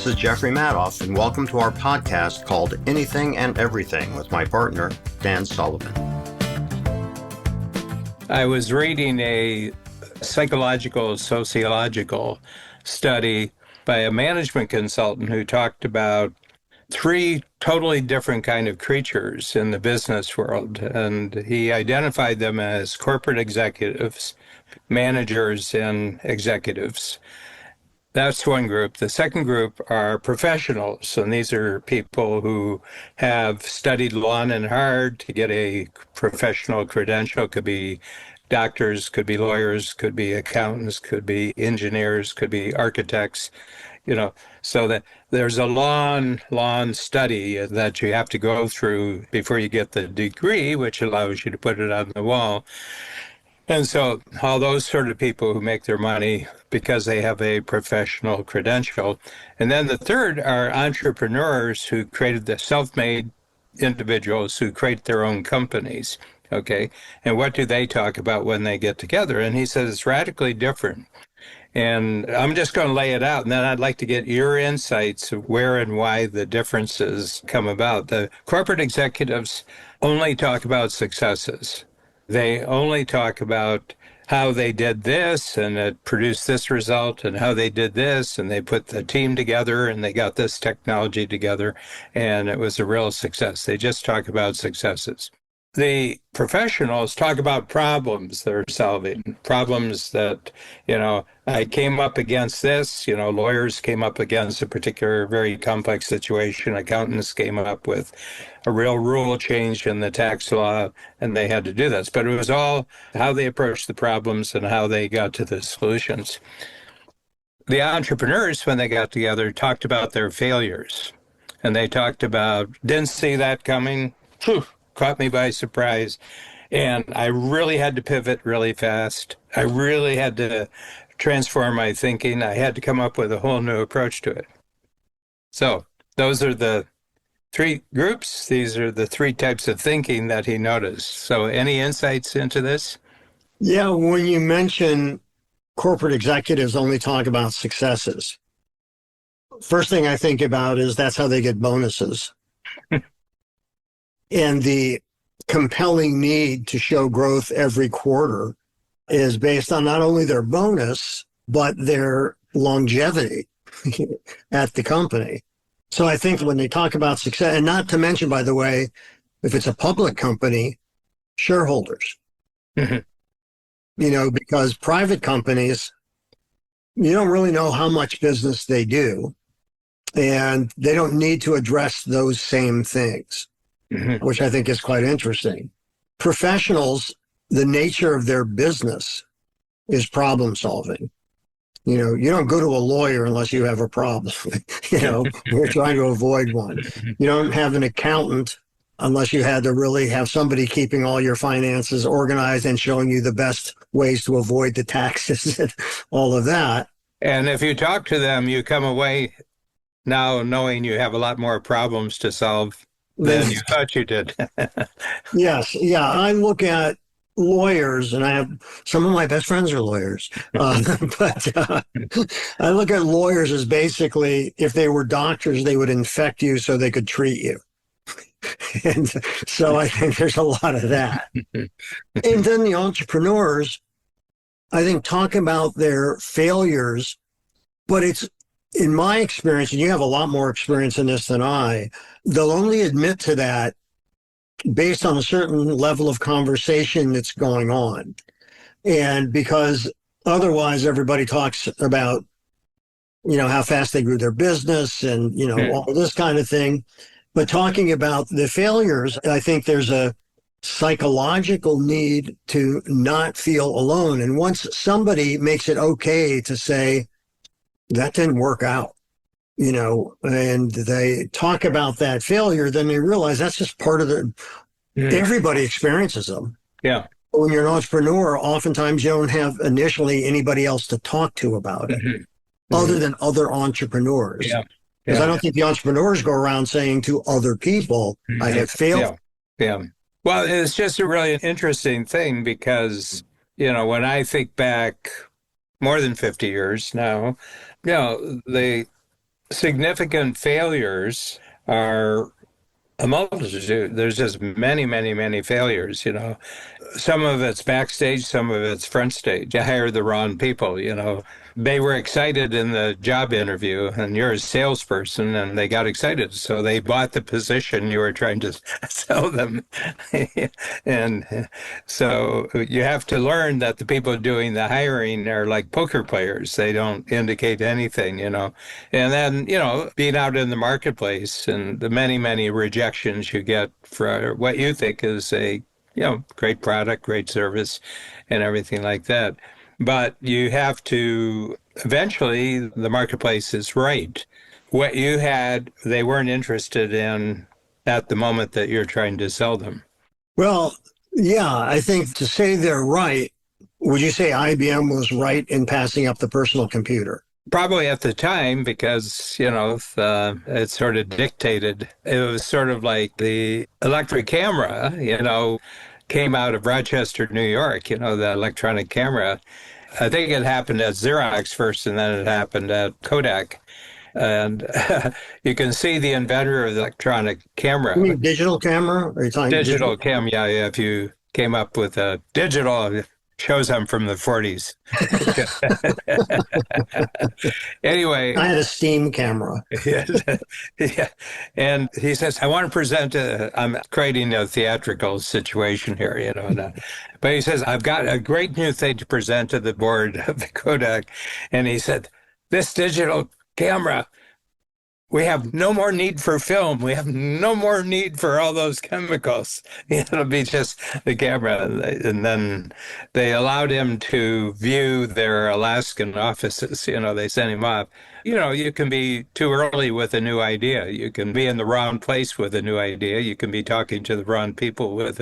This is Jeffrey Madoff, and welcome to our podcast called Anything and Everything with my partner, Dan Sullivan. I was reading a sociological study by a management consultant who talked about three totally different kind of creatures in the business world. And he identified them as corporate executives, managers, and executives. That's one group. The second group are professionals, and these are people who have studied long and hard to get a professional credential. Could be doctors, could be lawyers, could be accountants, could be engineers, could be architects, so that there's a long study that you have to go through before you get the degree, which allows you to put it on the wall. And so all those sort of people who make their money because they have a professional credential. And then the third are entrepreneurs who created the self-made individuals who create their own companies. Okay. And what do they talk about when they get together? And he says it's radically different. And I'm just going to lay it out, and then I'd like to get your insights of where and why the differences come about. The corporate executives only talk about successes. They only talk about how they did this and it produced this result, and how they did this and they put the team together and they got this technology together and it was a real success. They just talk about successes. The professionals talk about problems they're solving, problems that, I came up against this, lawyers came up against a particular very complex situation. Accountants came up with a real rule change in the tax law, and they had to do this. But it was all how they approached the problems and how they got to the solutions. The entrepreneurs, when they got together, talked about their failures. And they talked about, didn't see that coming. Caught me by surprise. And I really had to pivot really fast. I really had to transform my thinking. I had to come up with a whole new approach to it. So those are the three groups. These are the three types of thinking that he noticed. So any insights into this? Yeah, when you mention corporate executives only talk about successes, first thing I think about is that's how they get bonuses. And the compelling need to show growth every quarter is based on not only their bonus, but their longevity at the company. So I think when they talk about success, and not to mention, by the way, if it's a public company, shareholders, because private companies, you don't really know how much business they do, and they don't need to address those same things. Which I think is quite interesting. Professionals, the nature of their business is problem solving. You don't go to a lawyer unless you have a problem. We're trying to avoid one. You don't have an accountant unless you had to really have somebody keeping all your finances organized and showing you the best ways to avoid the taxes and all of that. And if you talk to them, you come away now knowing you have a lot more problems to solve than you thought you did. Yes. Yeah. I look at lawyers, and I have some of my best friends are lawyers. But I look at lawyers as basically, if they were doctors, they would infect you so they could treat you. And so I think there's a lot of that. And then the entrepreneurs, I think, talk about their failures, but it's, in my experience, and you have a lot more experience in this than I, they'll only admit to that based on a certain level of conversation that's going on. And because otherwise everybody talks about, how fast they grew their business and, all this kind of thing. But talking about the failures, I think there's a psychological need to not feel alone. And once somebody makes it okay to say, that didn't work out, and they talk about that failure, then they realize that's just part of everybody experiences them. Yeah. When you're an entrepreneur, oftentimes you don't have initially anybody else to talk to about it other than other entrepreneurs. Yeah. Because I don't think the entrepreneurs go around saying to other people, I have failed. Yeah. Well, it's just a really interesting thing because, when I think back more than 50 years now, the significant failures are a multitude. There's just many, many, many failures, Some of it's backstage, some of it's front stage. You hire the wrong people. They were excited in the job interview, and you're a salesperson, and they got excited. So they bought the position you were trying to sell them. And so you have to learn that the people doing the hiring are like poker players. They don't indicate anything. And then, being out in the marketplace and the many, many rejections you get for what you think is a great product, great service, and everything like that. But you have to, eventually, the marketplace is right. What you had, they weren't interested in at the moment that you're trying to sell them. Well, yeah, I think to say they're right, would you say IBM was right in passing up the personal computer? Probably at the time, because, it sort of dictated. It was sort of like the electric camera, came out of Rochester, New York, the electronic camera. I think it happened at Xerox first, and then it happened at Kodak. And you can see the inventor of the electronic camera. You mean digital camera? Are you talking digital camera? Yeah, if you came up with a digital, shows I'm from the 40s. Anyway. I had a steam camera. Yeah. And he says, I want to present I'm creating a theatrical situation here, but he says, I've got a great new thing to present to the board of the Kodak. And he said, this digital camera, we have no more need for film. We have no more need for all those chemicals. It'll be just the camera. And then they allowed him to view their Alaskan offices. They sent him off. You can be too early with a new idea. You can be in the wrong place with a new idea. You can be talking to the wrong people with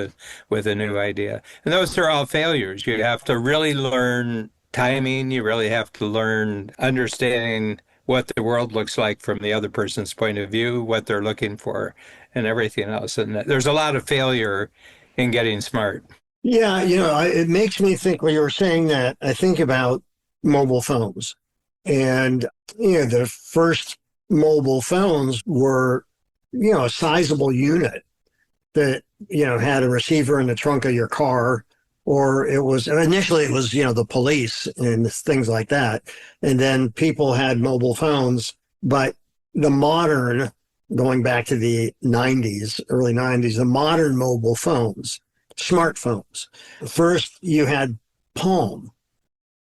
a new idea. And those are all failures. You have to really learn timing. You really have to learn understanding what the world looks like from the other person's point of view, what they're looking for, and everything else. And there's a lot of failure in getting smart. Yeah, it makes me think, when you were saying that, I think about mobile phones. And, the first mobile phones were, a sizable unit that, had a receiver in the trunk of your car. Or initially it was, the police and things like that. And then people had mobile phones, but the modern, going back to the 90s, early 90s, the modern mobile phones, smartphones. First you had Palm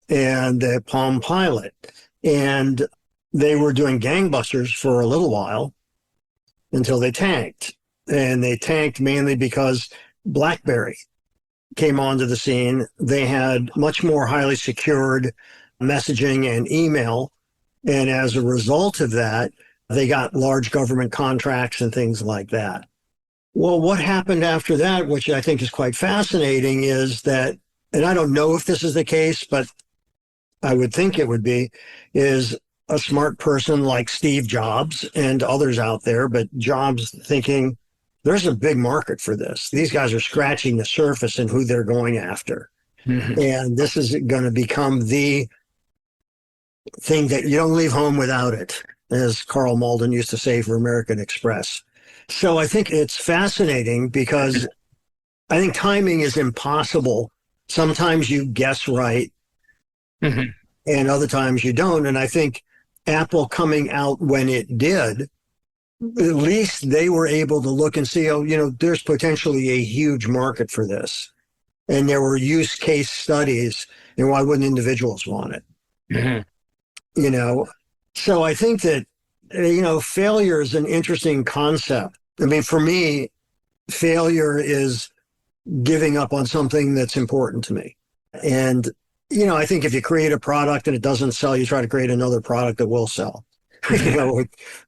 and the Palm Pilot, and they were doing gangbusters for a little while until they tanked. And they tanked mainly because BlackBerry came onto the scene. They had much more highly secured messaging and email. And as a result of that, they got large government contracts and things like that. Well, what happened after that, which I think is quite fascinating, is that, and I don't know if this is the case, but I would think it would be, is a smart person like Steve Jobs and others out there, but Jobs thinking, there's a big market for this. These guys are scratching the surface in who they're going after. Mm-hmm. And this is going to become the thing that you don't leave home without it, as Carl Malden used to say for American Express. So I think it's fascinating because I think timing is impossible. Sometimes you guess right, mm-hmm. and other times you don't. And I think Apple coming out when it did, at least they were able to look and see, there's potentially a huge market for this. And there were use case studies, and why wouldn't individuals want it? Mm-hmm. So I think that, failure is an interesting concept. I mean, for me, failure is giving up on something that's important to me. And, I think if you create a product and it doesn't sell, you try to create another product that will sell.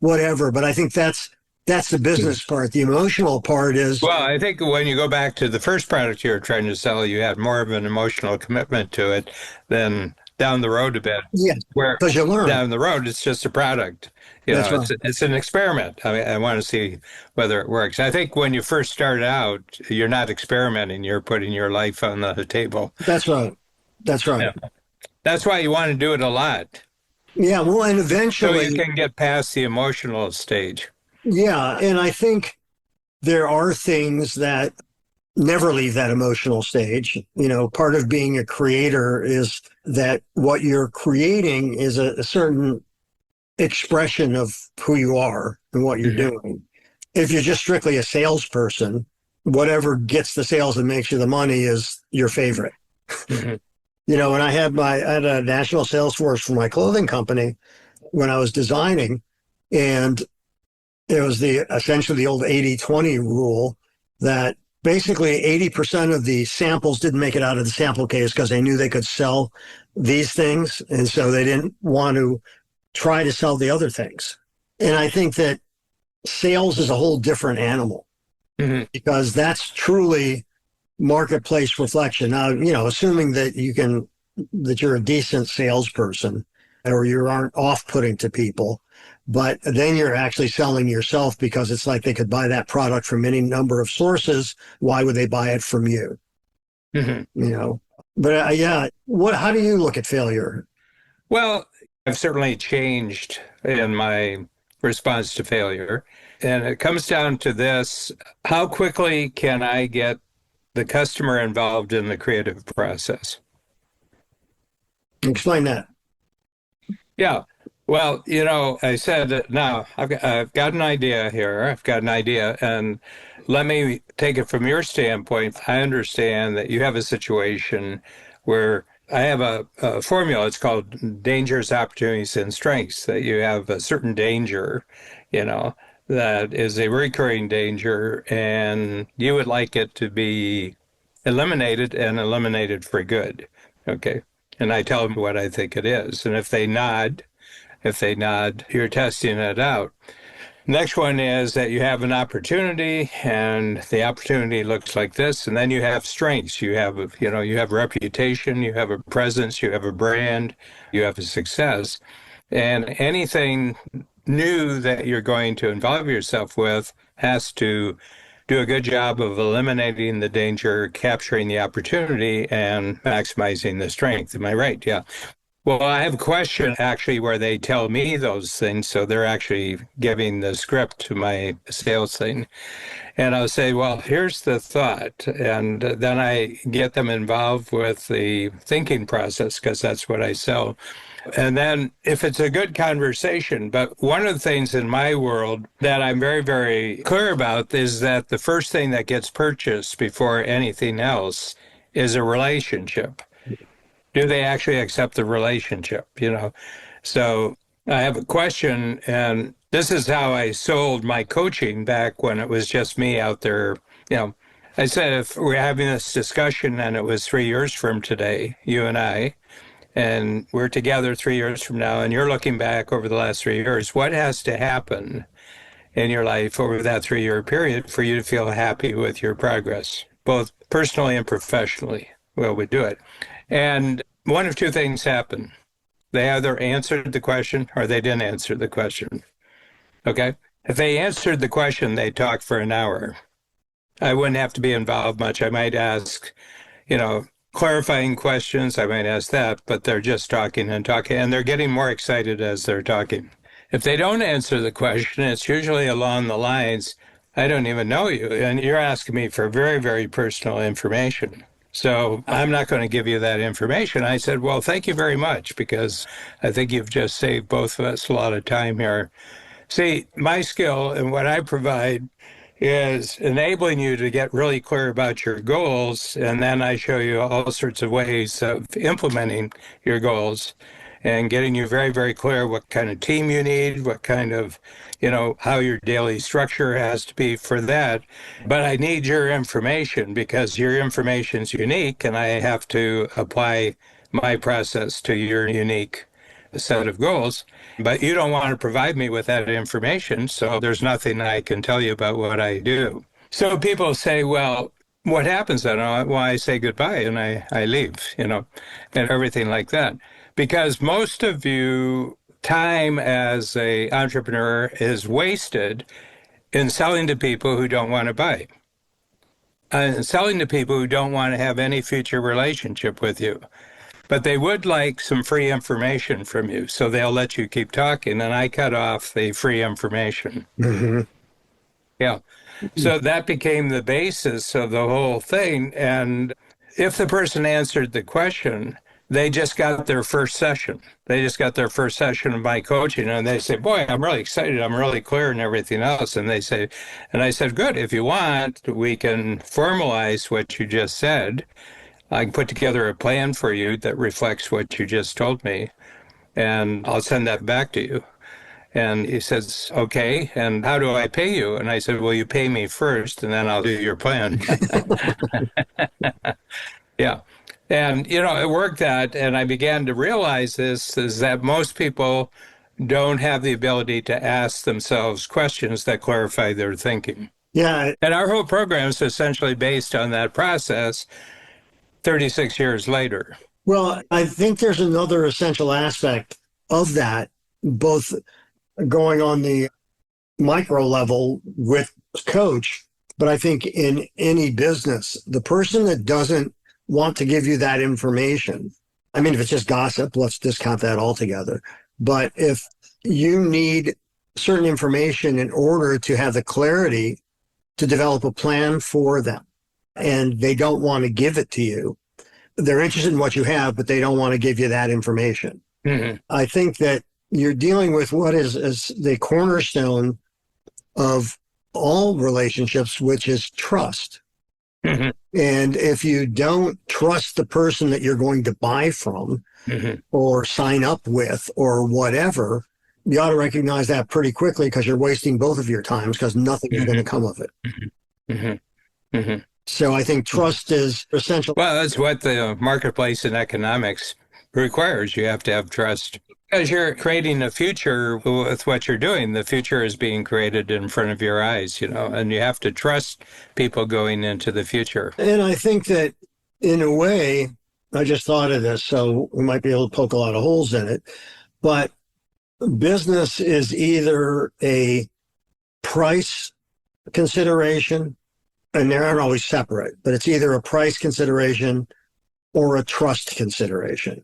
Whatever. But I think that's the business part. The emotional part is... Well, I think when you go back to the first product you were trying to sell, you had more of an emotional commitment to it than down the road a bit. Yeah, because you learn. Down the road, it's just a product. It's an experiment. I mean, I want to see whether it works. I think when you first start out, you're not experimenting. You're putting your life on the table. That's right. That's right. Yeah. That's why you want to do it a lot. Yeah, well, and so you eventually, can get past the emotional stage. yeah, and I think there are things that never leave that emotional stage. You know, part of being a creator is that what you're creating is a certain expression of who you are and what you're Mhm. doing. If you're just strictly a salesperson, whatever gets the sales and makes you the money is your favorite. Mhm. You know, when I had a national sales force for my clothing company when I was designing, and it was the essentially the old 80-20 rule that basically 80% of the samples didn't make it out of the sample case because they knew they could sell these things. And so they didn't want to try to sell the other things. And I think that sales is a whole different animal Mhm. because that's truly marketplace reflection. Now, you know, assuming that that you're a decent salesperson or you aren't off putting to people, but then you're actually selling yourself because it's like they could buy that product from any number of sources. Why would they buy it from you? Mhm. You know, but yeah, how do you look at failure? Well, I've certainly changed in my response to failure. And it comes down to this: how quickly can I get the customer involved in the creative process? Explain that. Yeah. Well, I said that now I've got an idea here. I've got an idea. And let me take it from your standpoint. I understand that you have a situation where I have a formula. It's called dangers, opportunities, and strengths, that you have a certain danger, you know, that is a recurring danger, and you would like it to be eliminated and eliminated for good. Okay. And I tell them what I think it is. And if they nod, you're testing it out. Next one is that you have an opportunity, and the opportunity looks like this. And then you have strengths. You have reputation, you have a presence, you have a brand, you have a success. And anything new that you're going to involve yourself with has to do a good job of eliminating the danger, capturing the opportunity, and maximizing the strength. Am I right? Yeah. Well, I have a question actually where they tell me those things. So they're actually giving the script to my sales thing. And I'll say, well, here's the thought. And then I get them involved with the thinking process because that's what I sell. And then if it's a good conversation, but one of the things in my world that I'm very, very clear about is that the first thing that gets purchased before anything else is a relationship. Do they actually accept the relationship? So I have a question, and this is how I sold my coaching back when it was just me out there. you know I said, if we're having this discussion and it was 3 years from today, you and we're together 3 years from now, and you're looking back over the last 3 years, what has to happen in your life over that 3-year period for you to feel happy with your progress, both personally and professionally? Well, we do it. And one of two things happen. They either answered the question or they didn't answer the question. Okay. If they answered the question, they talked for an hour. I wouldn't have to be involved much. I might ask, clarifying questions. I might ask that, but they're just talking and talking, and they're getting more excited as they're talking. If they don't answer the question, it's usually along the lines, I don't even know you, and you're asking me for very, very personal information. So I'm not going to give you that information. I said, well, thank you very much, because I think you've just saved both of us a lot of time here. See, my skill and what I provide is enabling you to get really clear about your goals. And then I show you all sorts of ways of implementing your goals and getting you very, very clear what kind of team you need, what kind of, how your daily structure has to be for that. But I need your information because your information is unique, and I have to apply my process to your unique set of goals. But you don't want to provide me with that information, so there's nothing I can tell you about what I do. So people say, well, what happens then? Well, I say goodbye and I leave, and everything like that. Because most of you, time as a entrepreneur is wasted in selling to people who don't want to buy, and selling to people who don't want to have any future relationship with you. but they would like some free information from you. So they'll let you keep talking, and I cut off the free information. Mm-hmm. Yeah. So that became the basis of the whole thing. And if the person answered the question, they just got their first session. They just got their first session of my coaching, and they say, boy, I'm really excited. I'm really clear and everything else. And they say, and I said, good, if you want, we can formalize what you just said. I can put together a plan for you that reflects what you just told me, and I'll send that back to you. And he says, okay, and how do I pay you? And I said, well, you pay me first, and then I'll do your plan. Yeah. And, it worked out, and I began to realize this, is that most people don't have the ability to ask themselves questions that clarify their thinking. Yeah. And our whole program is essentially based on that process 36 years later. Well, I think there's another essential aspect of that, both going on the micro level with coach, but I think in any business, the person that doesn't want to give you that information, I mean, if it's just gossip, let's discount that altogether. But if you need certain information in order to have the clarity to develop a plan for them, and they don't want to give it to you, they're interested in what you have, but they don't want to give you that information. Mm-hmm. I think that you're dealing with what is the cornerstone of all relationships, which is trust. Mm-hmm. And if you don't trust the person that you're going to buy from Mm-hmm. or sign up with or whatever, you ought to recognize that pretty quickly, because you're wasting both of your times, because nothing is going to come of it. Mm-hmm. Mm-hmm. So I think trust is essential. Well, that's what the marketplace in economics requires. You have to have trust. As you're creating a future with what you're doing, the future is being created in front of your eyes, and you have to trust people going into the future. And I think that in a way, I just thought of this, so we might be able to poke a lot of holes in it, but business is either a price consideration, and they aren't always separate, but it's either a price consideration or a trust consideration.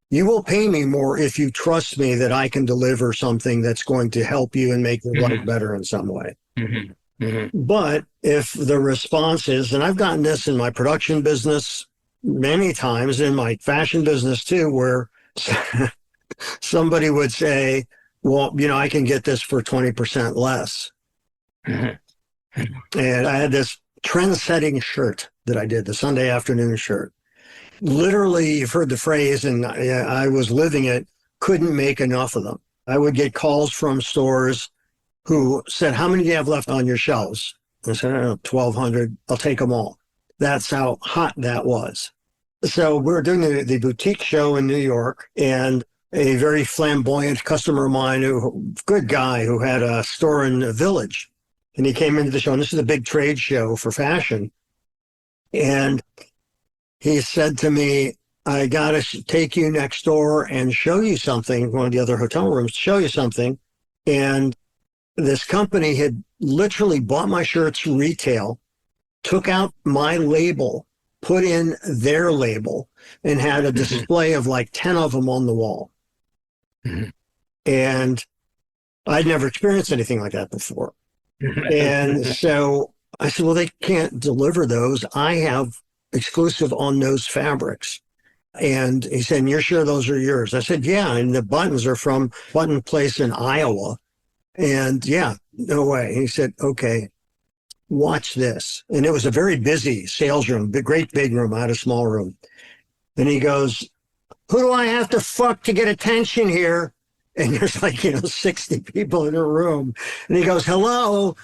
You will pay me more if you trust me that I can deliver something that's going to help you and make your life better in some way. Mm-hmm. Mm-hmm. But if the response is, and I've gotten this in my production business many times, in my fashion business too, where somebody would say, well, I can get this for 20% less. Mm-hmm. And I had this trend-setting shirt that I did, the Sunday afternoon shirt. Literally, you've heard the phrase, and I was living it, couldn't make enough of them. I would get calls from stores who said, how many do you have left on your shelves? I said, I don't know, 1,200. I'll take them all. That's how hot that was. So we were doing the boutique show in New York, and a very flamboyant customer of mine, good guy, who had a store in the Village. And he came into the show, and this is a big trade show for fashion. And he said to me, I got to take you next door and show you something, one of the other hotel rooms, show you something. And this company had literally bought my shirts retail, took out my label, put in their label, and had a display of like 10 of them on the wall. Mm-hmm. And I'd never experienced anything like that before. And so I said, well, they can't deliver those. I have exclusive on those fabrics. And he said, you're sure those are yours? I said, yeah. And the buttons are from Button Place in Iowa. And yeah, no way. He said, okay, watch this. And it was a very busy sales room, the great big room, I had a small room. And he goes, who do I have to fuck to get attention here? And there's like, 60 people in a room. And he goes, hello,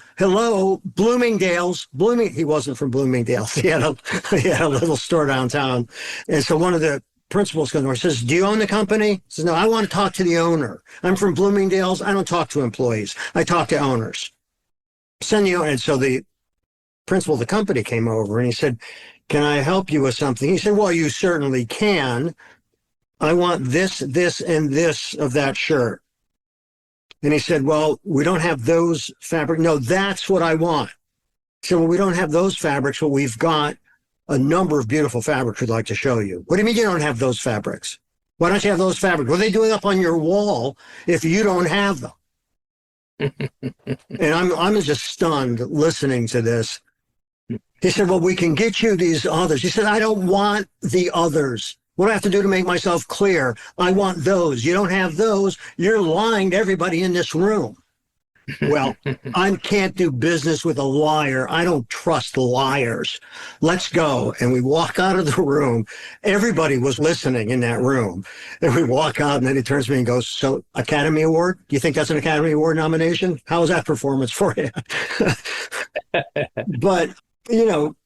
Bloomingdale's. He wasn't from Bloomingdale's. He had a little store downtown. And so one of the principals comes over and says, do you own the company? He says, no, I want to talk to the owner. I'm from Bloomingdale's. I don't talk to employees. I talk to owners. Send you. And so the principal of the company came over and he said, can I help you with something? He said, well, you certainly can. I want this, and this of that shirt. And he said, well, we don't have those fabrics. No, that's what I want. He said, well, we don't have those fabrics. What we've got a number of beautiful fabrics we'd like to show you. What do you mean you don't have those fabrics? Why don't you have those fabrics? What are they doing up on your wall if you don't have them? And I'm just stunned listening to this. He said, well, we can get you these others. He said, I don't want the others. What do I have to do to make myself clear? I want those. You don't have those. You're lying to everybody in this room. Well, I can't do business with a liar. I don't trust liars. Let's go. And we walk out of the room. Everybody was listening in that room. And we walk out, and then he turns to me and goes, so Academy Award? Do you think that's an Academy Award nomination? How was that performance for you? But, you know,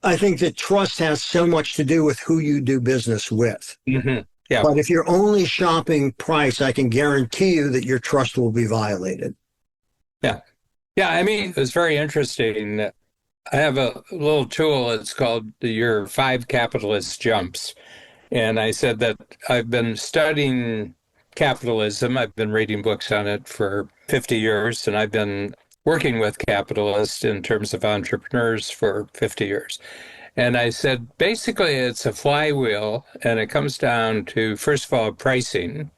I think that trust has so much to do with who you do business with. Mm-hmm. Yeah. But if you're only shopping price, I can guarantee you that your trust will be violated. Yeah. Yeah. I mean, it's very interesting. I have a little tool. It's called your 5 capitalist jumps. And I said that I've been studying capitalism. I've been reading books on it for 50 years, and I've been working with capitalists in terms of entrepreneurs for 50 years. And I said, basically, it's a flywheel, and it comes down to, first of all, pricing.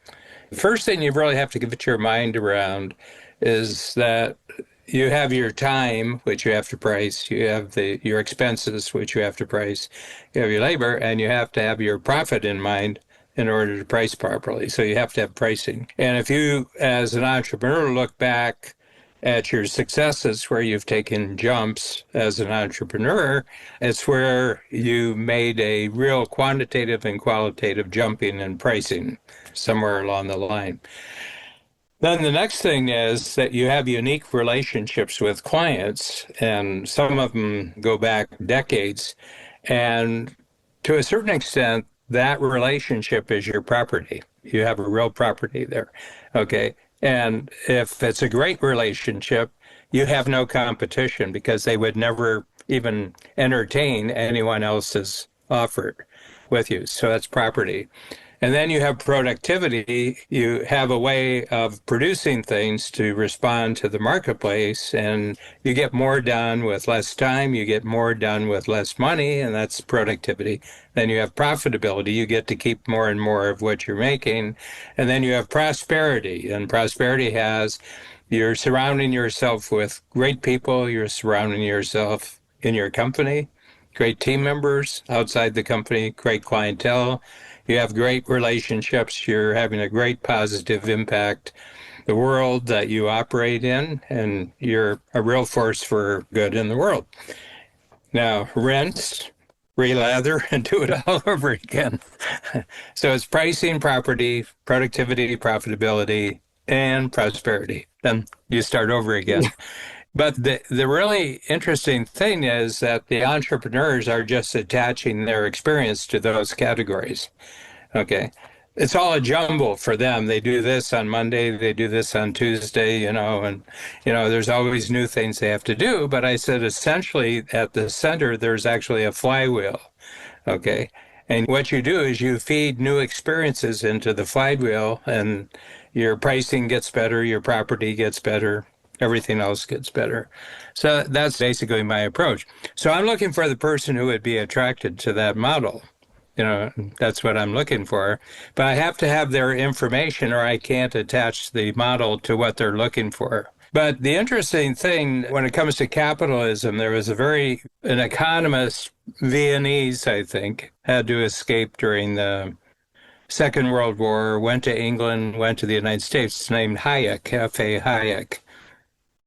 The first thing you really have to get your mind around is that you have your time, which you have to price. You have your expenses, which you have to price. You have your labor, and you have to have your profit in mind in order to price properly. So you have to have pricing. And if you, as an entrepreneur, look back at your successes where you've taken jumps as an entrepreneur, it's where you made a real quantitative and qualitative jumping in pricing somewhere along the line. Then the next thing is that you have unique relationships with clients, and some of them go back decades. And to a certain extent, that relationship is your property. You have a real property there. Okay. And if it's a great relationship, you have no competition because they would never even entertain anyone else's offer with you. So that's property. And then you have productivity. You have a way of producing things to respond to the marketplace, and you get more done with less time. You get more done with less money, and that's productivity. Then you have profitability. You get to keep more and more of what you're making. And then you have prosperity, and prosperity has, you're surrounding yourself with great people. You're surrounding yourself in your company, great team members outside the company, great clientele. You have great relationships. You're having a great positive impact. The world that you operate in, and you're a real force for good in the world. Now, rinse, relather, and do it all over again. So it's pricing, property, productivity, profitability, and prosperity. Then you start over again. But the really interesting thing is that the entrepreneurs are just attaching their experience to those categories. Okay. It's all a jumble for them. They do this on Monday, they do this on Tuesday, and, there's always new things they have to do. But I said, essentially, at the center, there's actually a flywheel. Okay. And what you do is you feed new experiences into the flywheel, and your pricing gets better, your property gets better. Everything else gets better. So that's basically my approach. So I'm looking for the person who would be attracted to that model. That's what I'm looking for. But I have to have their information, or I can't attach the model to what they're looking for. But the interesting thing when it comes to capitalism, there was an economist, Viennese, I think, had to escape during the Second World War, went to England, went to the United States, named Hayek, F.A. Hayek.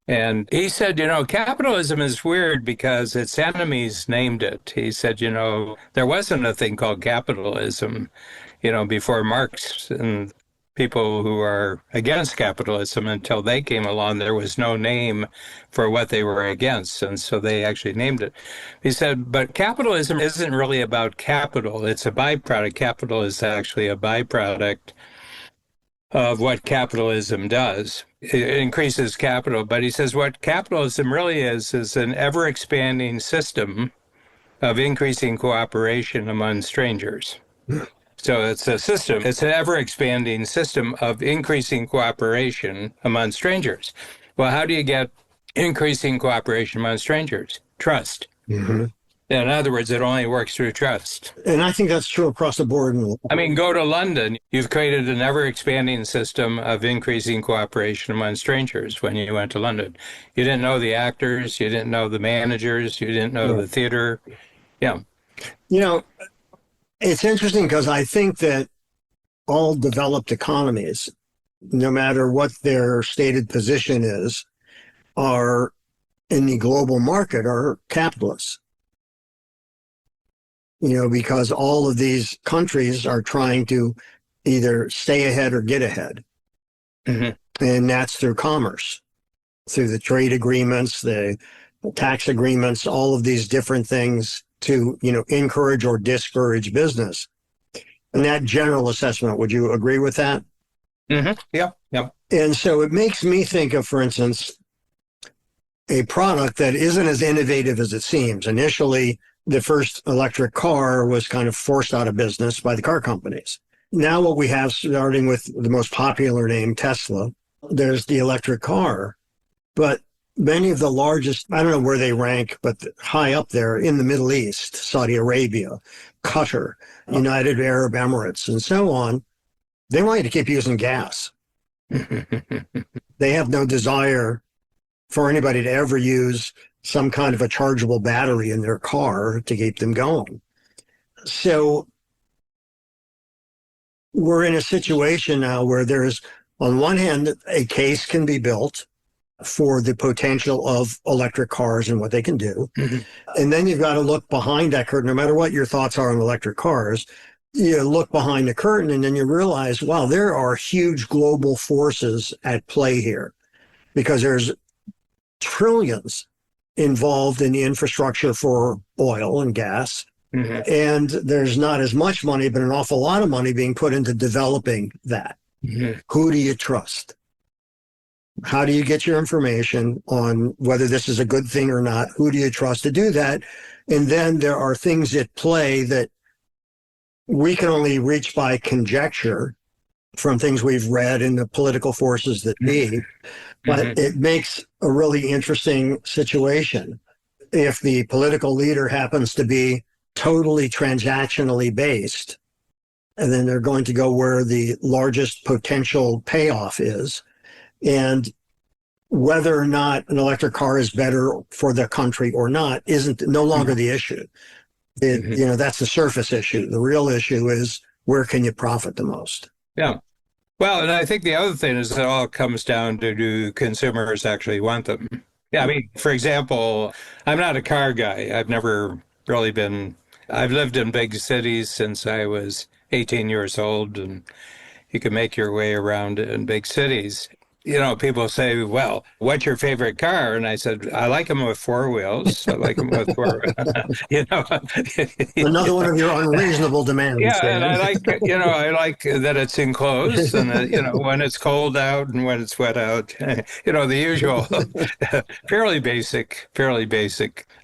And he said, capitalism is weird because its enemies named it. He said, there wasn't a thing called capitalism, before Marx and people who are against capitalism. Until they came along, there was no name for what they were against. And so they actually named it. He said, but capitalism isn't really about capital. It's a byproduct. Capital is actually a byproduct of what capitalism does. It increases capital, but he says what capitalism really is an ever-expanding system of increasing cooperation among strangers. So it's a system, it's an ever-expanding system of increasing cooperation among strangers. Well, how do you get increasing cooperation among strangers? Trust. Mm-hmm. In other words, it only works through trust. And I think that's true across the board. I mean, go to London. You've created an ever-expanding system of increasing cooperation among strangers when you went to London. You didn't know the actors, you didn't know the managers, you didn't know the theater. Yeah. You know, it's interesting because I think that all developed economies, no matter what their stated position is, are in the global market are capitalists. Because all of these countries are trying to either stay ahead or get ahead. Mm-hmm. And that's through commerce, through the trade agreements, the tax agreements, all of these different things to, encourage or discourage business. And that general assessment, would you agree with that? Mm-hmm. Yeah. Yeah. And so it makes me think of, for instance, a product that isn't as innovative as it seems. Initially, the first electric car was kind of forced out of business by the car companies. Now what we have, starting with the most popular name, Tesla, there's the electric car. But many of the largest, I don't know where they rank, but high up there in the Middle East, Saudi Arabia, Qatar, United Arab Emirates, and so on, they want you to keep using gas. They have no desire for anybody to ever use some kind of a chargeable battery in their car to keep them going. So we're in a situation now where there's, on one hand, a case can be built for the potential of electric cars and what they can do. Mm-hmm. And then you've got to look behind that curtain, no matter what your thoughts are on electric cars. You look behind the curtain and then you realize, wow, there are huge global forces at play here because there's trillions involved in the infrastructure for oil and gas. Mm-hmm. And there's not as much money, but an awful lot of money being put into developing that. Mm-hmm. Who do you trust? How do you get your information on whether this is a good thing or not? Who do you trust to do that? And then there are things at play that we can only reach by conjecture from things we've read in the political forces that be. But it makes a really interesting situation. If the political leader happens to be totally transactionally based, and then they're going to go where the largest potential payoff is, and whether or not an electric car is better for the country or not isn't no longer the issue. That's the surface issue. The real issue is where can you profit the most? Yeah. Well, and I think the other thing is it all comes down to do consumers actually want them? Yeah, I mean, for example, I'm not a car guy. I've never really been. I've lived in big cities since I was 18 years old, and you can make your way around in big cities. People say, well, what's your favorite car? And I said, I like them with four wheels. I like them with four. Another one of your unreasonable demands. Yeah, and I like that it's enclosed and when it's cold out and when it's wet out. The usual, fairly basic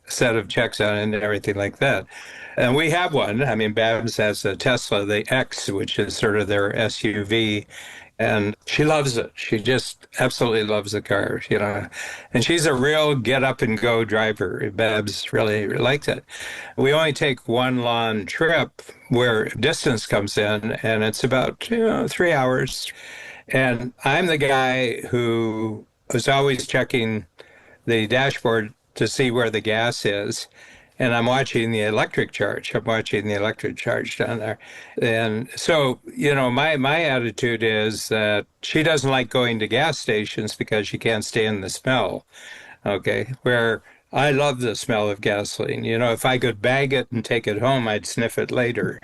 set of checks on it and everything like that. And we have one. I mean, Babs has a Tesla, the X, which is sort of their SUV. And she loves it. She just absolutely loves the car, And she's a real get up and go driver. Babs really likes it. We only take one long trip where distance comes in, and it's about 3 hours. And I'm the guy who was always checking the dashboard to see where the gas is. And I'm watching the electric charge. I'm watching the electric charge down there. And so, my attitude is that she doesn't like going to gas stations because she can't stand the smell. Okay. Where I love the smell of gasoline. If I could bag it and take it home, I'd sniff it later.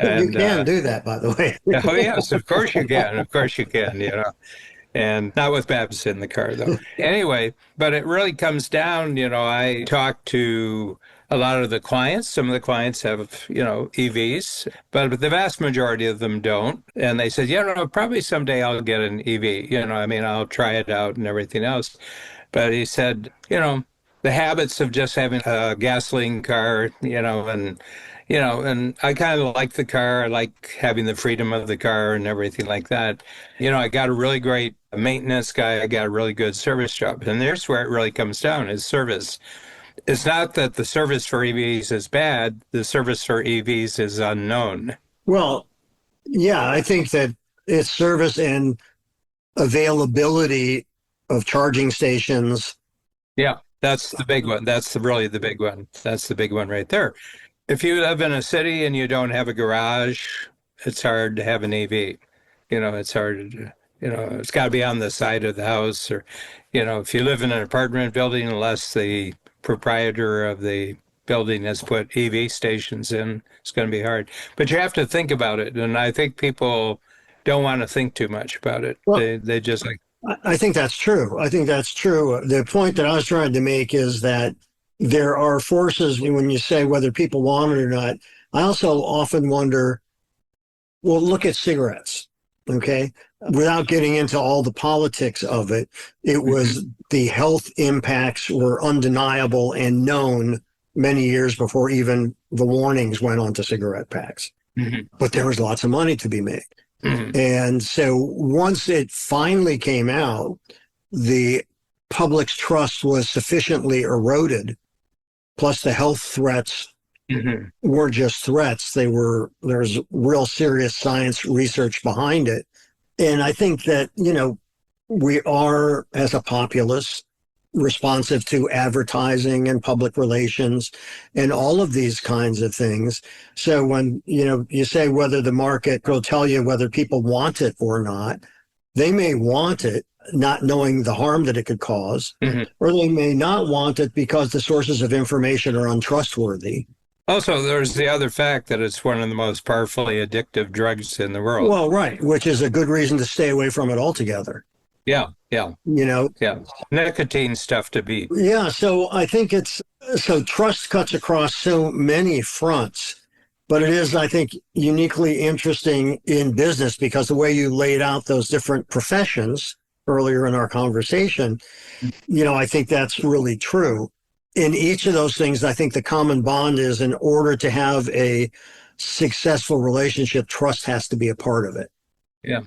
And, you can do that, by the way. Oh, yes, of course you can. Of course you can, And not with Babs in the car, though. Anyway, but it really comes down, I talk to a lot of the clients. Some of the clients have, EVs, but the vast majority of them don't. And they said, probably someday I'll get an EV. I'll try it out and everything else. But he said, the habits of just having a gasoline car, and I kind of like the car. I like having the freedom of the car and everything like that. I got a really great maintenance guy. I got a really good service job. And there's where it really comes down is service. It's not that the service for EVs is bad, the service for EVs is unknown. Well, yeah, I think that it's service and availability of charging stations. Yeah, that's the big one. That's really the big one. That's the big one right there. If you live in a city and you don't have a garage, it's hard to have an EV. It's hard to, it's got to be on the side of the house, or, if you live in an apartment building, unless the proprietor of the building has put EV stations in, it's going to be hard. But you have to think about it. And I think people don't want to think too much about it. Well, They just like, I think that's true. I think that's true. The point that I was trying to make is that there are forces when you say whether people want it or not. I also often wonder, well, look at cigarettes, okay? Without getting into all the politics of it, it was the health impacts were undeniable and known many years before even the warnings went on to cigarette packs. But there was lots of money to be made. And so once it finally came out, the public's trust was sufficiently eroded. Plus the health threats weren't just threats. There's real serious science research behind it. And I think that, we are, as a populace, responsive to advertising and public relations and all of these kinds of things. So when, you say whether the market will tell you whether people want it or not, they may want it, not knowing the harm that it could cause, or they may not want it because the sources of information are untrustworthy. Also, there's the other fact that it's one of the most powerfully addictive drugs in the world. Well, right, which is a good reason to stay away from it altogether. Yeah. Yeah. Nicotine stuff to beat. Yeah. So I think so trust cuts across so many fronts, but it is, I think, uniquely interesting in business because the way you laid out those different professions earlier in our conversation, I think that's really true. In each of those things, I think the common bond is in order to have a successful relationship, trust has to be a part of it. Yeah.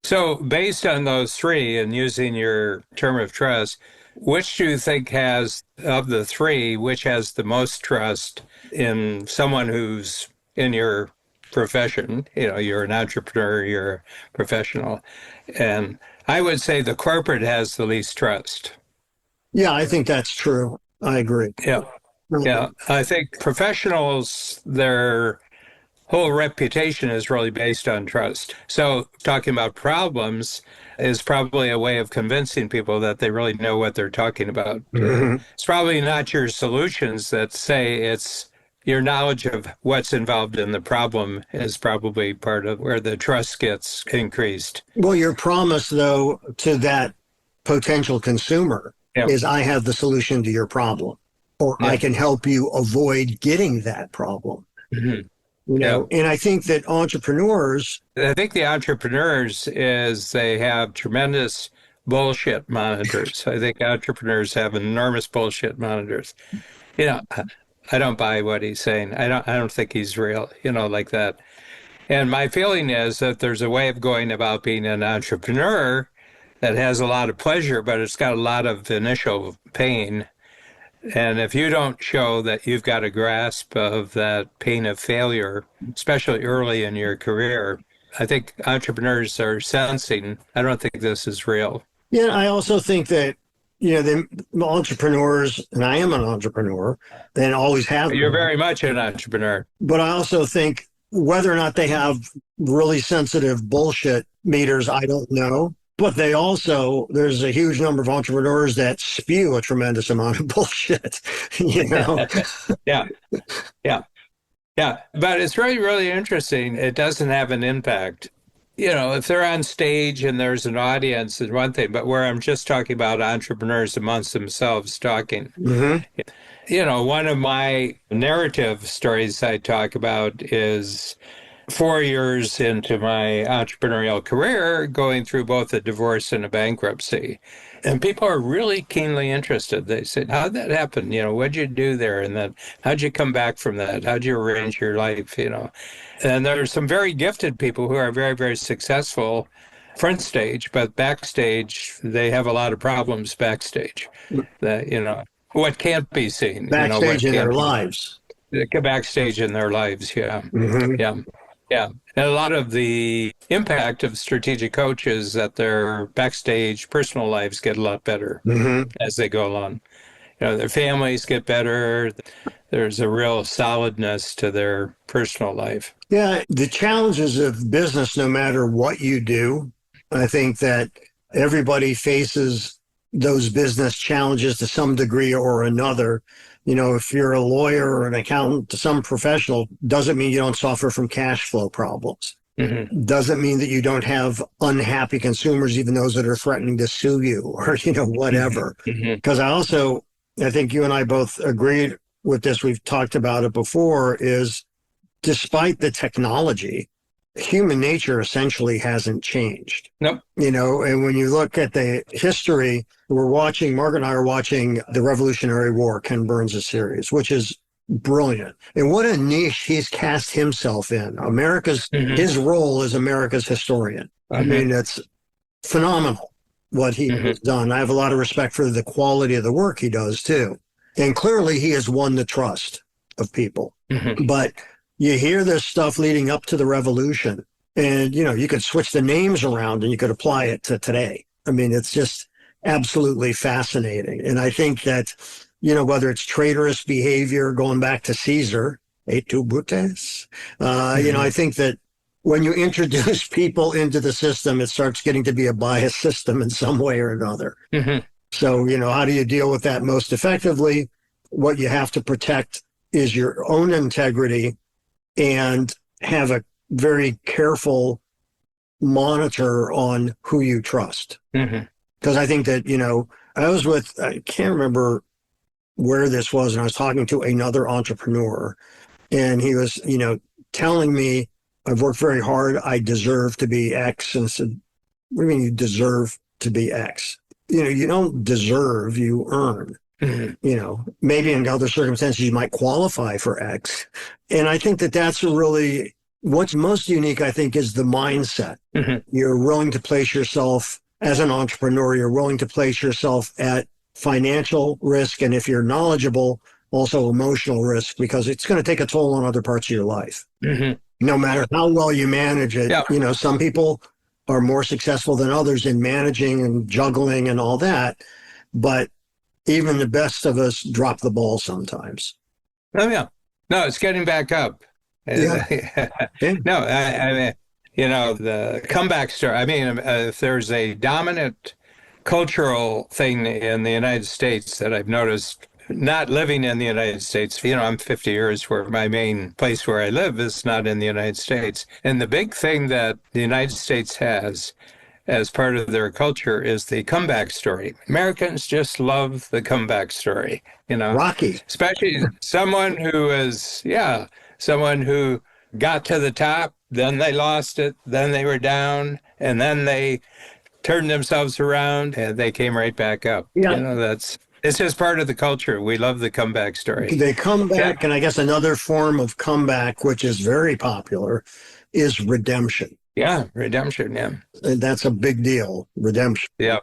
So based on those three and using your term of trust, which do you think has, of the three, which has the most trust in someone who's in your profession? You're an entrepreneur, you're a professional. And I would say the corporate has the least trust. Yeah, I think that's true. I agree. Yeah. Yeah. I think professionals, their whole reputation is really based on trust. So talking about problems is probably a way of convincing people that they really know what they're talking about. It's probably not your solutions that say it's your knowledge of what's involved in the problem is probably part of where the trust gets increased. Well, your promise, though, to that potential consumer is I have the solution to your problem, or I can help you avoid getting that problem. And I think that I think the entrepreneurs is they have tremendous bullshit monitors. I think entrepreneurs have enormous bullshit monitors. I don't buy what he's saying. I don't think he's real, like that. And my feeling is that there's a way of going about being an entrepreneur that has a lot of pleasure, but it's got a lot of initial pain. And if you don't show that you've got a grasp of that pain of failure, especially early in your career, I think entrepreneurs are sensing, I don't think this is real. Yeah, I also think that, the entrepreneurs, and I am an entrepreneur, and always have been. You're very much an entrepreneur. But I also think whether or not they have really sensitive bullshit meters, I don't know. But there's a huge number of entrepreneurs that spew a tremendous amount of bullshit, Yeah. But it's really, really interesting. It doesn't have an impact. If they're on stage and there's an audience is one thing, but where I'm just talking about entrepreneurs amongst themselves talking. One of my narrative stories I talk about is 4 years into my entrepreneurial career, going through both a divorce and a bankruptcy. And people are really keenly interested. They said, how'd that happen? What'd you do there? And then how'd you come back from that? How'd you arrange your life? And there are some very gifted people who are very, very successful front stage, but backstage, they have a lot of problems backstage. That, what can't be seen. Backstage in their What lives. backstage in their lives. Yeah. Mm-hmm. Yeah. Yeah. And a lot of the impact of strategic coaches that their backstage personal lives get a lot better Mm-hmm. as they go along. Their families get better. There's a real solidness to their personal life. Yeah, the challenges of business, no matter what you do, I think that everybody faces those business challenges to some degree or another. If you're a lawyer or an accountant, to some professional, doesn't mean you don't suffer from cash flow problems. Mm-hmm. Doesn't mean that you don't have unhappy consumers, even those that are threatening to sue you or, whatever. Because I think you and I both agreed with this. We've talked about it before, is despite the technology, human nature essentially hasn't changed. Nope. And when you look at the history, Margaret and I are watching the Revolutionary War, Ken Burns' series, which is brilliant. And what a niche he's cast himself in. His role is America's historian. I mean, it's phenomenal what he has done. I have a lot of respect for the quality of the work he does too. And clearly he has won the trust of people. But you hear this stuff leading up to the revolution, and, you could switch the names around and you could apply it to today. I mean, it's just absolutely fascinating. And I think that, whether it's traitorous behavior going back to Caesar, et tu Brutes, I think that when you introduce people into the system, it starts getting to be a biased system in some way or another. So, how do you deal with that most effectively? What you have to protect is your own integrity and have a very careful monitor on who you trust. Because I think that, I can't remember where this was, and I was talking to another entrepreneur, and he was, telling me, I've worked very hard, I deserve to be X. And I said, what do you mean you deserve to be X? You don't deserve, you earn. Maybe in other circumstances you might qualify for X. And I think that that's really what's most unique, I think, is the mindset. You're willing to place yourself as an entrepreneur, you're willing to place yourself at financial risk. And if you're knowledgeable, also emotional risk, because it's going to take a toll on other parts of your life. No matter how well you manage it. Yeah. Some people are more successful than others in managing and juggling and all that. But even the best of us drop the ball sometimes. Oh, yeah. No, it's getting back up. Yeah. No, I mean, the comeback story. I mean, if there's a dominant cultural thing in the United States that I've noticed, not living in the United States, I'm 50 years where my main place where I live is not in the United States. And the big thing that the United States has as part of their culture is the comeback story. Americans just love the comeback story, Rocky. Especially someone who got to the top, then they lost it, then they were down, and then they turned themselves around and they came right back up. Yeah. It's just part of the culture. We love the comeback story. They come back, and I guess another form of comeback, which is very popular, is redemption. Yeah, redemption, yeah. And that's a big deal, redemption. Yeah.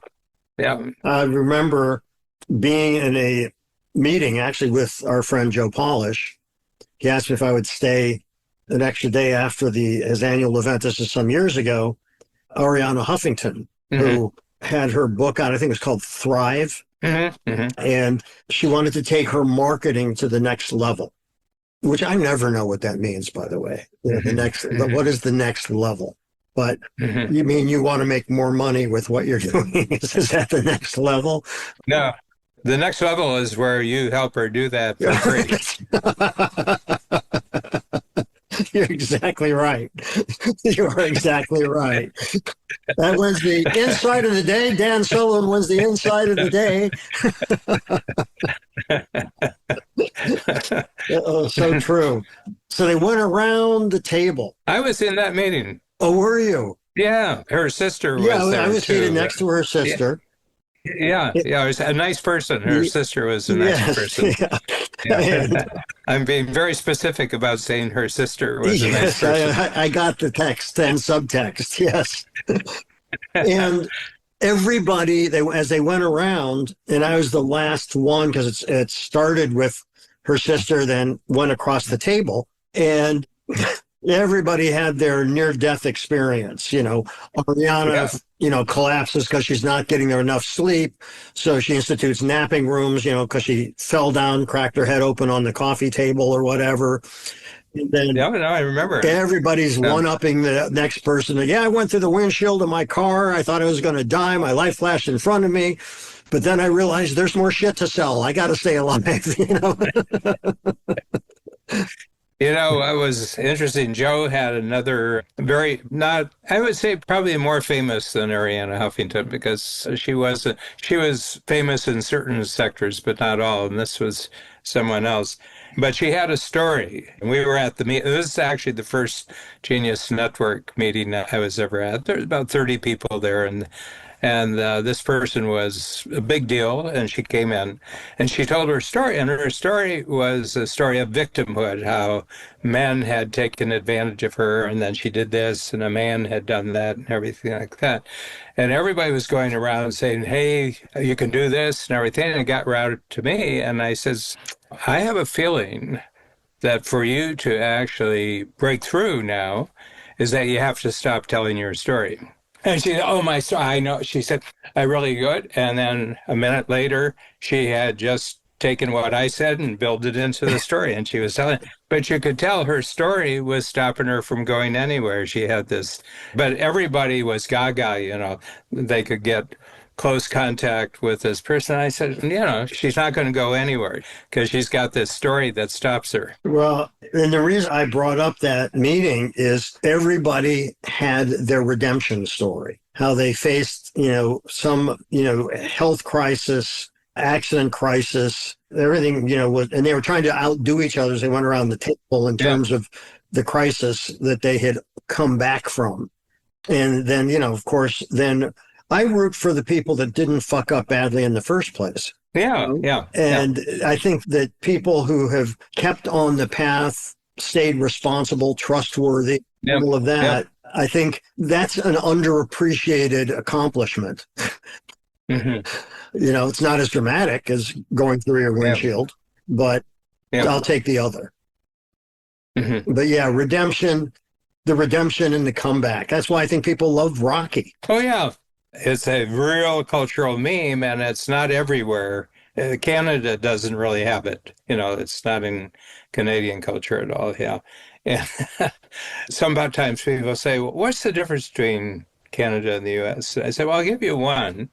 I remember being in a meeting, actually, with our friend Joe Polish. He asked me if I would stay an extra day after his annual event. This is some years ago. Arianna Huffington, who had her book out, I think it was called Thrive. And she wanted to take her marketing to the next level, which I never know what that means, by the way. What is the next level? But you mean you want to make more money with what you're doing? Is that the next level? No, the next level is where you help her do that for free. You're exactly right. You are exactly right. That wins the insight of the day. Dan Sullivan wins the insight of the day. Oh, so true. So they went around the table. I was in that meeting. Oh, were you? Yeah, her sister was there. Yeah, I was seated next to her sister. Yeah, it was a nice person. Her sister was a nice person. Yeah. I'm being very specific about saying her sister was a nice person. I got the text and subtext, yes. And everybody, as they went around, and I was the last one because it started with her sister, then went across the table, and everybody had their near-death experience. Ariana, collapses because she's not getting enough sleep. So she institutes napping rooms, because she fell down, cracked her head open on the coffee table or whatever. And then no, I remember. Everybody's one-upping the next person. Yeah, I went through the windshield of my car. I thought I was going to die. My life flashed in front of me. But then I realized there's more shit to sell. I got to stay alive, It was interesting. Joe had another I would say probably more famous than Ariana Huffington, because she was famous in certain sectors, but not all. And this was someone else. But she had a story. We were at the meeting. This is actually the first Genius Network meeting that I was ever at. There was about 30 people there, and this person was a big deal, and she came in, and she told her story, and her story was a story of victimhood, how men had taken advantage of her, and then she did this, and a man had done that, and everything like that. And everybody was going around saying, hey, you can do this, and everything, and it got routed to me, and I says, I have a feeling that for you to actually break through now is that you have to stop telling your story. And she said, oh, my story, I know. She said, I really good. And then a minute later, she had just taken what I said and built it into the story. And she was telling, but you could tell her story was stopping her from going anywhere. She had this, but everybody was gaga, they could get close contact with this person. I said, she's not going to go anywhere because she's got this story that stops her. Well, and the reason I brought up that meeting is everybody had their redemption story, how they faced, some, health crisis, accident crisis, everything, and they were trying to outdo each other as they went around the table in terms of the crisis that they had come back from. And then, of course, then I root for the people that didn't fuck up badly in the first place. Yeah. And I think that people who have kept on the path, stayed responsible, trustworthy, all of that, I think that's an underappreciated accomplishment. Mm-hmm. It's not as dramatic as going through your windshield, but I'll take the other. Mm-hmm. But redemption, the redemption and the comeback. That's why I think people love Rocky. Oh, yeah. It's a real cultural meme, and it's not everywhere. Canada doesn't really have it. It's not in Canadian culture at all. Yeah. And sometimes people say, well, what's the difference between Canada and the U.S.? I said, well, I'll give you one.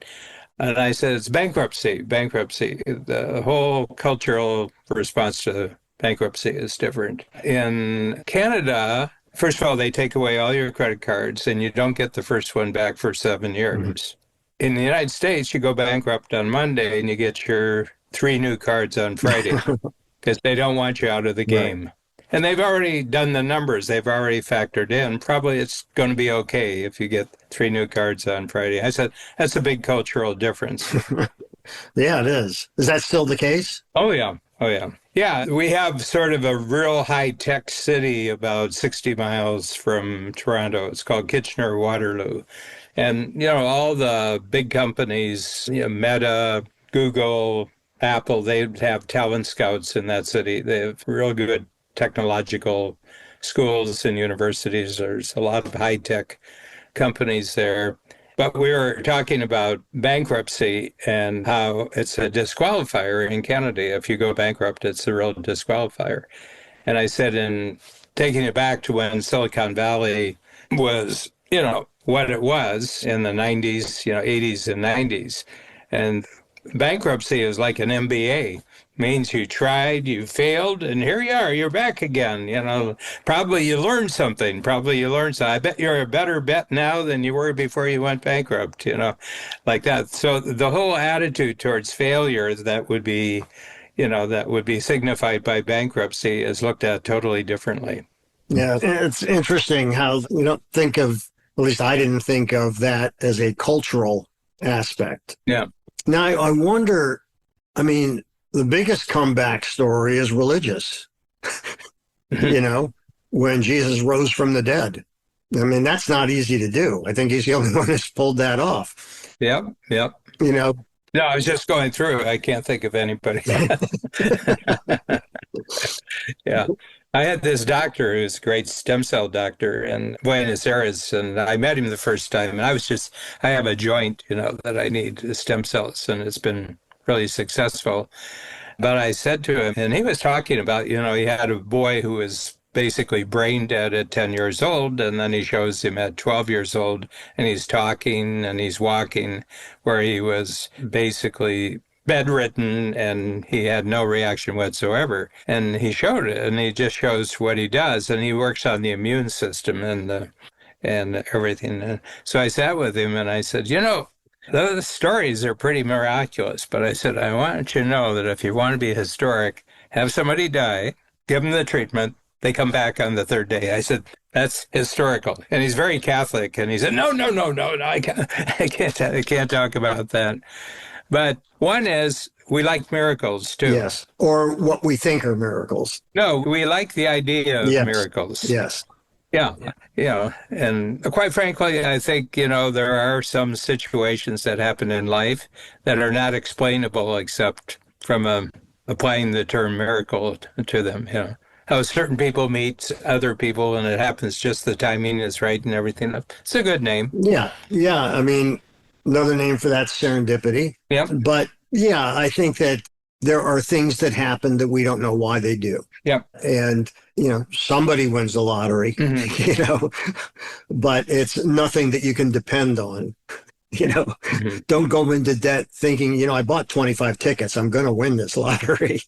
And I said, it's bankruptcy. The whole cultural response to bankruptcy is different. In Canada, first of all, they take away all your credit cards and you don't get the first one back for 7 years. Mm-hmm. In the United States, you go bankrupt on Monday and you get your 3 new cards on Friday because they don't want you out of the game. Right. And they've already done the numbers. They've already factored in. Probably it's going to be okay if you get 3 new cards on Friday. I said, that's a big cultural difference. Yeah, it is. Is that still the case? Oh, yeah. Yeah, we have sort of a real high-tech city about 60 miles from Toronto. It's called Kitchener-Waterloo. And, all the big companies, Meta, Google, Apple, they have talent scouts in that city. They have real good technological schools and universities. There's a lot of high-tech companies there. But we were talking about bankruptcy and how it's a disqualifier in Canada. If you go bankrupt, it's a real disqualifier. And I said, in taking it back to when Silicon Valley was, what it was in the 90s, 80s and 90s. And bankruptcy is like an MBA. Means you tried, you failed, and here you are, you're back again. Probably you learned something. I bet you're a better bet now than you were before you went bankrupt, like that. So the whole attitude towards failure that would be signified by bankruptcy is looked at totally differently. Yeah, it's interesting how we don't think of, at least I didn't think of that as a cultural aspect. Yeah. Now, I wonder, the biggest comeback story is religious, when Jesus rose from the dead. That's not easy to do. I think he's the only one who's pulled that off. Yep. Yep. You know, No, I was just going through. I can't think of anybody. Yeah. I had this doctor who's a great stem cell doctor in Buenos Aires, and I met him the first time. And I have a joint, that I need stem cells, and it's been really successful. But I said to him, and he was talking about, he had a boy who was basically brain dead at 10 years old, and then he shows him at 12 years old, and he's talking and he's walking, where he was basically bedridden and he had no reaction whatsoever. And he showed it, and he just shows what he does, and he works on the immune system and everything. And so I sat with him and I said, those stories are pretty miraculous, but I said, I want you to know that if you want to be historic, have somebody die, give them the treatment, they come back on the third day. I said, that's historical. And he's very Catholic. And he said, no, I can't talk about that. But one is, we like miracles too. Yes. Or what we think are miracles. No, we like the idea of miracles. Yes. Yeah. And quite frankly, I think, there are some situations that happen in life that are not explainable except from applying the term miracle to them. How certain people meet other people and it happens just the timing is right and everything. It's a good name. Yeah. I mean, another name for that's serendipity. Yep. But yeah, I think that there are things that happen that we don't know why they do. Yep. And, somebody wins the lottery, but it's nothing that you can depend on. Don't go into debt thinking, I bought 25 tickets. I'm going to win this lottery,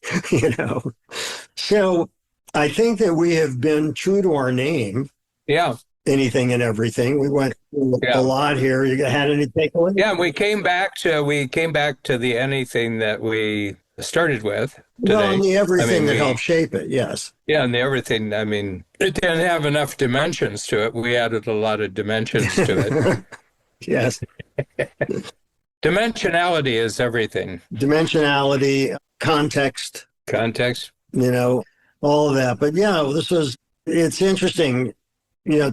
So I think that we have been true to our name. Yeah. Anything and everything. We went a lot here. You had any takeaways? Yeah, we came back to the anything that we started with today. Well, and the everything that helped shape it, yes. Yeah, and the everything, it didn't have enough dimensions to it. We added a lot of dimensions to it. Yes. Dimensionality is everything. Dimensionality, context. All of that. But yeah, it's interesting,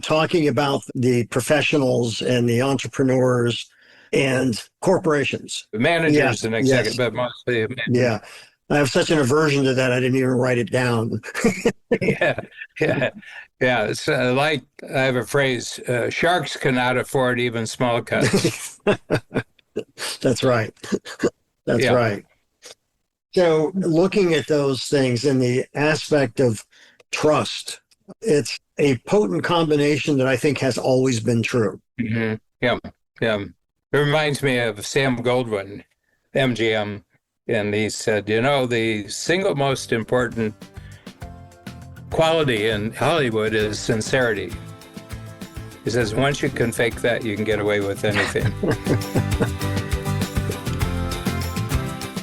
talking about the professionals and the entrepreneurs and corporations. Managers and executives, but mostly. Yeah. I have such an aversion to that, I didn't even write it down. Yeah. It's like I have a phrase, sharks cannot afford even small cuts. That's right. That's right. So looking at those things in the aspect of trust, it's a potent combination that I think has always been true. Mm-hmm. Yeah. It reminds me of Sam Goldwyn, MGM, and he said, the single most important quality in Hollywood is sincerity. He says, once you can fake that, you can get away with anything.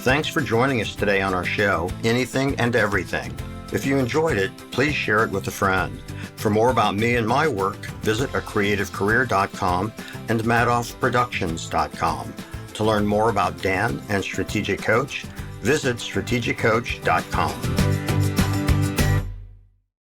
Thanks for joining us today on our show, Anything and Everything. If you enjoyed it, please share it with a friend. For more about me and my work, visit acreativecareer.com and madoffproductions.com. To learn more about Dan and Strategic Coach, visit strategiccoach.com.